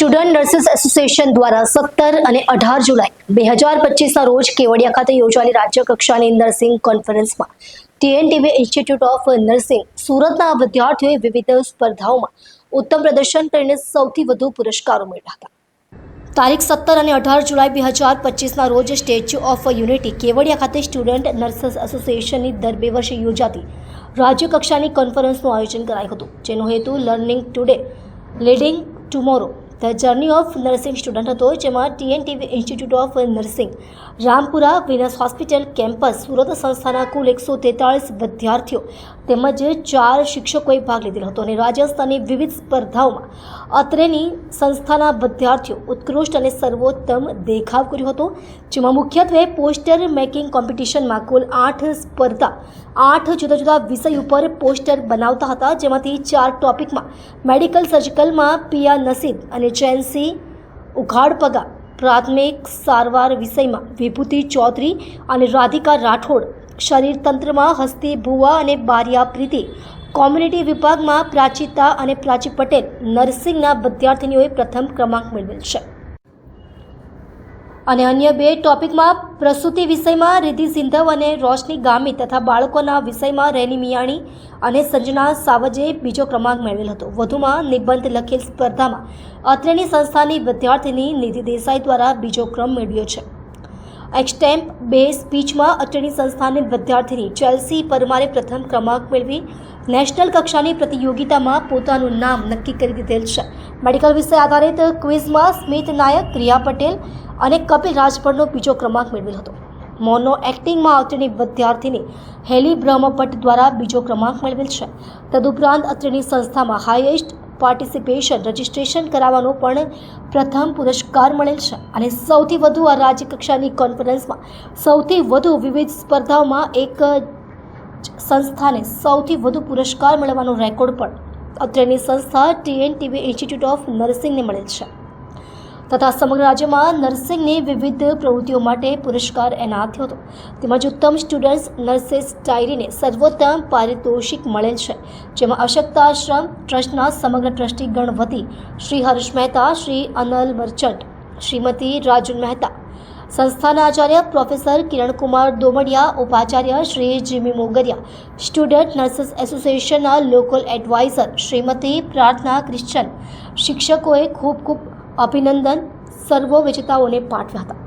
Student nurses association દ્વારા 17 અને 18 જુલાઈ 2025ના રોજ કેવડિયા ખાતે યોજાયેલી રાજ્ય કક્ષાની નર્સિંગ કોન્ફરન્સમાં TNTV ઇન્સ્ટિટ્યૂટ ઓફ નર્સિંગ સુરતના વિદ્યાર્થીઓએ વિવિધ સ્પર્ધાઓમાં ઉત્તમ પ્રદર્શન કરીને સૌથી વધુ પુરસ્કારો મેળવ્યા હતા. તારીખ 17 અને 18 જુલાઈ 2025ના રોજ સ્ટેચ્યુ ઓફ યુનિટી કેવડિયા ખાતે સ્ટુડન્ટ નર્સિસ એસોસિએશનની દર 2 વર્ષે યોજાતી રાજ્ય કક્ષાની કોન્ફરન્સનું આયોજન કરાયું હતું, જેનો હેતુ learning today leading tomorrow the journey of nursing student હતો, જેમાં TNTV institute of nursing Rampura Venus hospital campus Surat સંસ્થાના કુલ 143 વિદ્યાર્થીઓ તેમજ 4 શિક્ષકોએ ભાગ લીધેલો હતો અને રાજસ્થાનની વિવિધ સ્પર્ધાઓમાં અત્રેની સંસ્થાના વિદ્યાર્થીઓ ઉત્કૃષ્ટ અને સર્વોત્તમ દેખાવ કર્યો હતો, જેમાં મુખ્યત્વે પોસ્ટર મેકિંગ કોમ્પિટિશનમાં કુલ 8 સ્પર્ધા 8 જુદા જુદા વિષય ઉપર પોસ્ટર બનાવતા હતા, જેમાંથી 4 ટોપિકમાં મેડિકલ સર્જિકલમાં પિયા નસીબ અને જેન્સી ઉઘાડપગા, પ્રાથમિક સારવાર વિષયમાં વિભૂતિ ચૌધરી અને રાધિકા રાઠોડ, શરીર તંત્રમાં હસ્તી ભુવા અને બારિયા પ્રીતિ, કોમ્યુનિટી વિભાગમાં પ્રાચિતા અને પ્રાચી પટેલ નર્સિંગના વિદ્યાર્થીનીઓએ પ્રથમ ક્રમાંક મેળવેલ છે અને અન્ય 2 ટોપિકમાં પ્રસૂતિ વિષયમાં રિધિ સિંધવ અને રોશની ગામી તથા બાળકોના વિષયમાં રેની મિયાણી અને સંજના સાવજે બીજો ક્રમાંક મેળવેલ હતો. વધુમાં નિબંધ લખેલ સ્પર્ધામાં અત્રેની સંસ્થાની વિદ્યાર્થીની નિધિ દેસાઈ દ્વારા બીજો ક્રમ મેળવ્યો છે. એક્સટેમ્પ 2 સ્પીચમાં અત્રેની સંસ્થાની વિદ્યાર્થીની ચેલ્સી પરમારે પ્રથમ ક્રમાંક મેળવી નેશનલ કક્ષાની પ્રતિયોગિતામાં પોતાનું નામ નક્કી કરી દીધેલ છે. મેડિકલ વિષય આધારિત ક્વિઝમાં સ્મિત નાયક, રિયા પટેલ અને કપિલ રાજપરનો બીજો ક્રમાંક મેળવેલ હતો. મોનો એક્ટિંગમાં અત્રેની વિદ્યાર્થીની હેલી બ્રહ્મભટ્ટ દ્વારા બીજો ક્રમાંક મેળવેલ છે. તદુપરાંત અત્રેની સંસ્થામાં હાઈએસ્ટ પાર્ટિસિપેશન રજિસ્ટ્રેશન કરાવવાનો પણ પ્રથમ પુરસ્કાર મળેલ છે અને સૌથી વધુ આ રાજ્ય કક્ષાની કોન્ફરન્સમાં સૌથી વધુ વિવિધ સ્પર્ધાઓમાં એક સંસ્થાને સૌથી વધુ પુરસ્કાર મળવાનો રેકોર્ડ પણ અત્રેની સંસ્થા TNTV ઇન્સ્ટિટ્યૂટ ઓફ નર્સિંગને મળેલ છે તથા સમગ્ર રાજ્યમાં નર્સિંગની વિવિધ પ્રવૃત્તિઓ માટે પુરસ્કાર એનાયત થયો હતો. તેમજ ઉત્તમ સ્ટુડન્ટ્સ નર્સિસ ડાયરીને સર્વોત્તમ પારિતોષિક મળેલ છે, જેમાં અશક્તાશ્રમ ટ્રસ્ટના સમગ્ર ટ્રસ્ટીગણ વતી શ્રી હર્ષ મહેતા, શ્રી અનલ મર્ચન્ટ, શ્રીમતી રાજુલ મહેતા, સંસ્થાના આચાર્ય પ્રોફેસર કિરણકુમાર દોમડિયા, ઉપાચાર્ય Shri Jimmy Mogariya, student nurses એસોસિએશનના local adviser Shrimati Prarthana Christian, શિક્ષકોએ ખૂબ ખૂબ અભિનંદન સર્વ વિજેતાઓને પાઠવ્યા હતા.